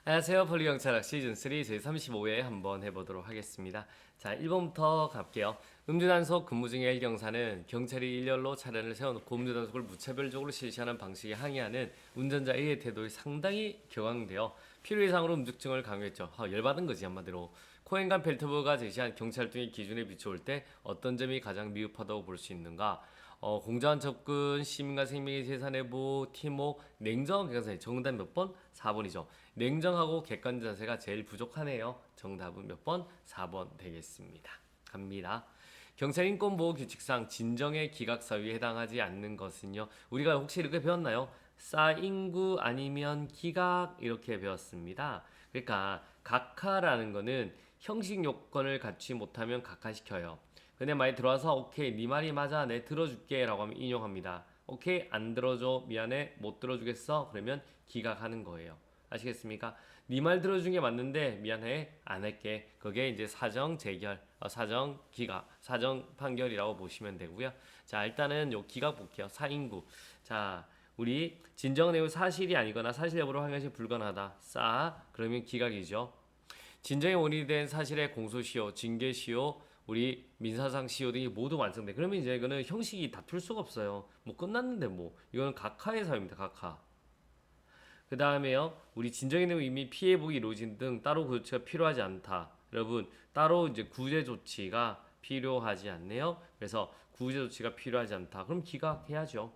안녕하세요. 폴리경찰학 시즌3 제35회 한번 해보도록 하겠습니다. 자, 1번부터 갈게요. 음주단속 근무 중의 1경사는 경찰이 일렬로 차량을 세워놓고 음주단속을 무차별적으로 실시하는 방식에 항의하는 운전자 A의 태도에 상당히 격앙되어 필요 이상으로 음주증을 강요했죠. 열받은 거지 한마디로. 코엔간 벨트버가 제시한 경찰등의 기준에 비춰올 때 어떤 점이 가장 미흡하다고 볼 수 있는가? 공정한 접근, 시민과 생명의 재산의 보호, 팀워크, 냉정한 객관성. 정답 몇 번? 4번이죠. 냉정하고 객관적 자세가 제일 부족하네요. 정답은 몇 번? 4번 되겠습니다. 갑니다. 경찰 인권보호 규칙상 진정의 기각 사유에 해당하지 않는 것은요. 우리가 혹시 이렇게 배웠나요? 싸인구 아니면 기각 이렇게 배웠습니다. 그러니까 각하라는 거는 형식 요건을 갖추지 못하면 각하시켜요. 근데 많이 들어와서 오케이 네 말이 맞아 내 들어줄게 라고 하면 인용합니다. 오케이 안 들어줘 미안해 못 들어주겠어 그러면 기각하는 거예요. 아시겠습니까? 네 말 들어준 게 맞는데 미안해 안 할게. 그게 이제 사정 재결, 사정 기각, 사정 판결이라고 보시면 되고요. 자 일단은 요 기각 볼게요. 사인구. 자 우리 진정 내용 사실이 아니거나 사실 여부로 확인하시 불가능하다. 그러면 기각이죠. 진정의 원인이 된 사실의 공소시효, 징계시효, 우리 민사상 시효 등이 모두 완성돼. 그러면 이제 이거는 형식이 다툴 수가 없어요. 뭐 끝났는데 뭐 이거는 각하의 사유입니다. 각하. 그 다음에요. 우리 진정의 내용 이미 피해복이 이루어진 등 따로 조치가 필요하지 않다. 여러분 따로 이제 구제 조치가 필요하지 않네요. 그래서 구제 조치가 필요하지 않다. 그럼 기각해야죠.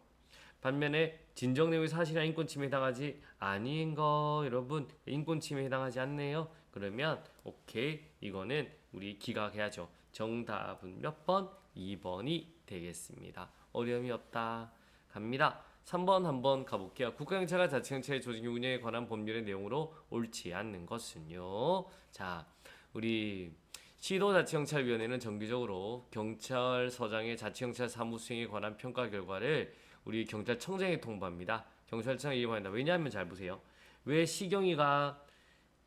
반면에 진정 내용이 사실이나 인권 침해에 해당하지 아닌 거 여러분 인권 침해에 해당하지 않네요. 그러면 오케이 이거는 우리 기각해야죠. 정답은 몇 번? 2번이 되겠습니다. 어려움이 없다. 갑니다. 3번 한번 가볼게요. 국가경찰과 자치경찰의 조직 운영에 관한 법률의 내용으로 옳지 않는 것은요. 자, 우리 시도자치경찰위원회는 정기적으로 경찰서장의 자치경찰 사무 수행에 관한 평가 결과를 우리 경찰청장에 통보합니다. 경찰청에 이용한다. 왜냐하면 잘 보세요. 왜 시경위가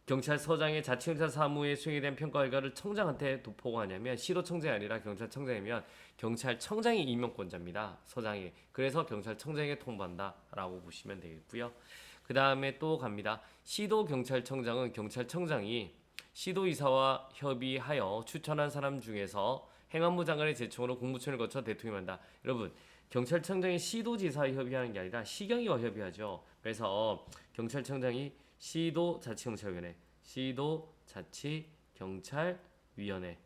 경찰서장의 자치경찰 사무의 수행에 대한 평가 결과를 청장한테 보고하냐면 시도청장이 아니라 경찰청장이면 경찰청장이 임명권자입니다. 서장이. 그래서 경찰청장에게 통보한다라고 보시면 되겠고요. 그 다음에 또 갑니다. 시도경찰청장은 경찰청장이 시도이사와 협의하여 추천한 사람 중에서 행안부 장관의 제청으로 공무원을 거쳐 대통령이 한다. 여러분 경찰청장이 시도지사와 협의하는 게 아니라 시경위와 협의하죠. 그래서 경찰청장이 시도자치경찰위원회, 시도자치경찰위원회.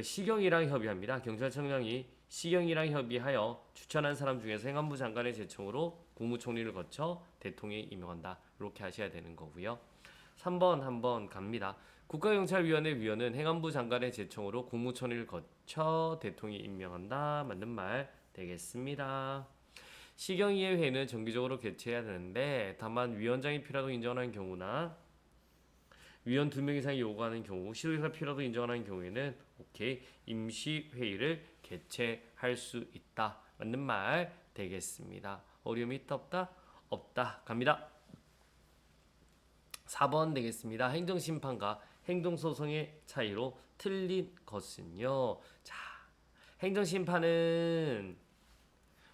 시경이랑 협의합니다. 경찰청장이 시경이랑 협의하여 추천한 사람 중에서 행안부 장관의 제청으로 국무총리를 거쳐 대통령이 임명한다. 이렇게 하셔야 되는 거고요. 3번 한번 갑니다. 국가경찰위원회 위원은 행안부 장관의 제청으로 국무총리를 거쳐 대통령이 임명한다. 맞는 말 되겠습니다. 시경위의 회의는 정기적으로 개최해야 되는데 다만 위원장이 필요하다고 인정하는 경우나 위원 2명 이상이 요구하는 경우 시도의사가 필요하다고 인정하는 경우에는 오케이 임시회의를 개최할 수 있다. 맞는 말 되겠습니다. 어려움이 있다 없다? 없다. 갑니다. 4번 되겠습니다. 행정심판과 행정소송의 차이로 틀린 것은요. 자, 행정심판은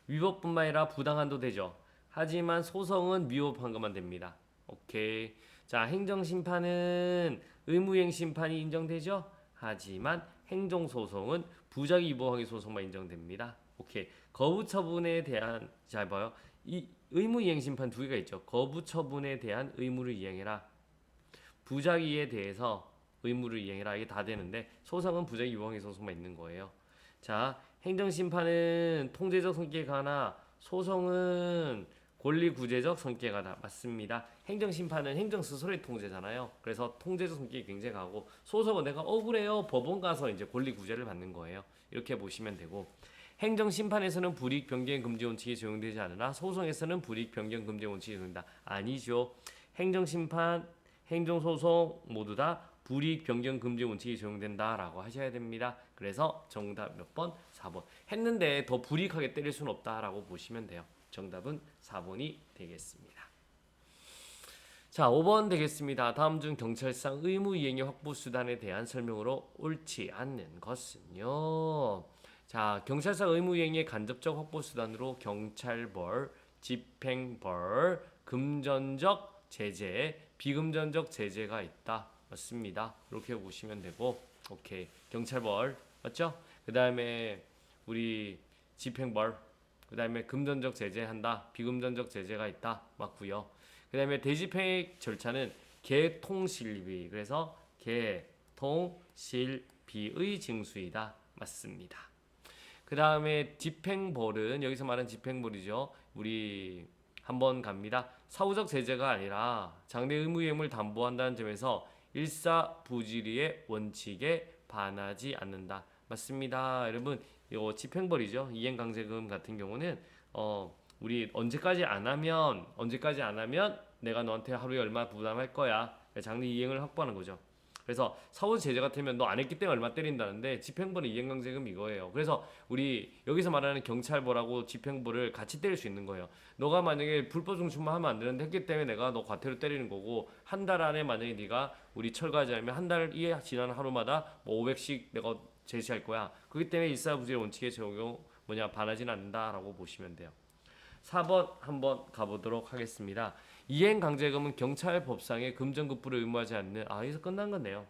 위법뿐만 아니라 부당한도 되죠. 하지만 소송은 미흡한 것만 됩니다. 오케이. 자, 행정심판은 의무이행심판이 인정되죠. 하지만 행정소송은 부작위보항의 소송만 인정됩니다. 오케이. 거부처분에 대한 잘 봐요. 이 의무이행심판 두 개가 있죠. 거부처분에 대한 의무를 이행해라. 부작위에 대해서 의무를 이행해라. 이게 다 되는데 소송은 부작위보항의 소송만 있는 거예요. 자, 행정심판은 통제적 성격이 하나 소송은 권리구제적 성격이 하나 맞습니다. 행정심판은 행정 스스로의 통제잖아요. 그래서 통제적 성격이 굉장히 강하고 소송은 내가 억울해요 법원 가서 이제 권리구제를 받는 거예요. 이렇게 보시면 되고 행정심판에서는 불이익 변경 금지 원칙이 적용되지 않으나 소송에서는 불이익 변경 금지 원칙이 적용된다. 아니죠. 행정심판, 행정소송 모두 다 불이익 변경 금지 원칙이 적용된다라고 하셔야 됩니다. 그래서 정답 몇 번? 4번. 했는데 더 불이익하게 때릴 수는 없다라고 보시면 돼요. 정답은 4번이 되겠습니다. 자, 5번 되겠습니다. 다음 중 경찰상 의무이행의 확보수단에 대한 설명으로 옳지 않는 것은요. 자, 경찰상 의무이행의 간접적 확보수단으로 경찰벌, 집행벌, 금전적 제재, 비금전적 제재가 있다. 맞습니다. 이렇게 보시면 되고, 오케이. 경찰벌 맞죠? 그 다음에 우리 집행벌, 그 다음에 금전적 제재한다. 비금전적 제재가 있다. 맞고요. 그 다음에 대집행 절차는 개통실비, 그래서 개통실비의 징수이다. 맞습니다. 그 다음에 집행벌은 여기서 말하는 집행벌이죠. 우리 한번 갑니다. 사후적 제재가 아니라 장래 의무이행을 담보한다는 점에서 일사부지리의 원칙에 반하지 않는다. 맞습니다. 여러분, 요 집행벌이죠. 이행강제금 같은 경우는 우리 언제까지 안 하면 내가 너한테 하루에 얼마 부담할 거야. 장래 이행을 확보하는 거죠. 그래서 사후 제재 같으면 너 안 했기 때문에 얼마 때린다는데 집행부는 이행강제금 이거예요. 그래서 우리 여기서 말하는 경찰벌하고 집행부를 같이 때릴 수 있는 거예요. 너가 만약에 불법 중출만 하면 안 되는데 했기 때문에 내가 너 과태료 때리는 거고, 한 달 안에 만약에 네가 우리 철거하자면 한 달이 지난 하루마다 뭐 500씩 내가 제시할 거야. 그렇기 때문에 일사부지의 원칙에 적용 반하지는 않는다라고 보시면 돼요. 4번 한번 가보도록 하겠습니다. 이행강제금은 경찰법상의 금전급부를 의무하지 않는, 여기서 끝난 거네요.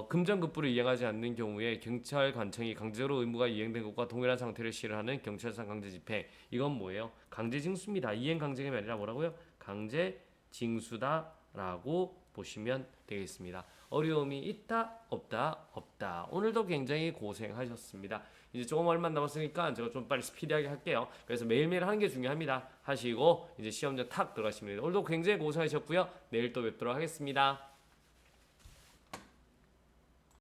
금전급부를 이행하지 않는 경우에 경찰관청이 강제로 의무가 이행된 것과 동일한 상태를 실현하는 경찰상 강제집행, 이건 뭐예요? 강제징수입니다. 이행강제금이 아니라 뭐라고요? 강제징수다라고 보시면 되겠습니다. 어려움이 있다 없다 없다. 오늘도 굉장히 고생하셨습니다. 이제 조금 얼마 남았으니까 제가 좀 빨리 스피디하게 할게요. 그래서 매일매일 하는 게 중요합니다. 하시고 이제 시험장 탁 들어가시면 됩니다. 오늘도 굉장히 고생하셨고요. 내일 또 뵙도록 하겠습니다.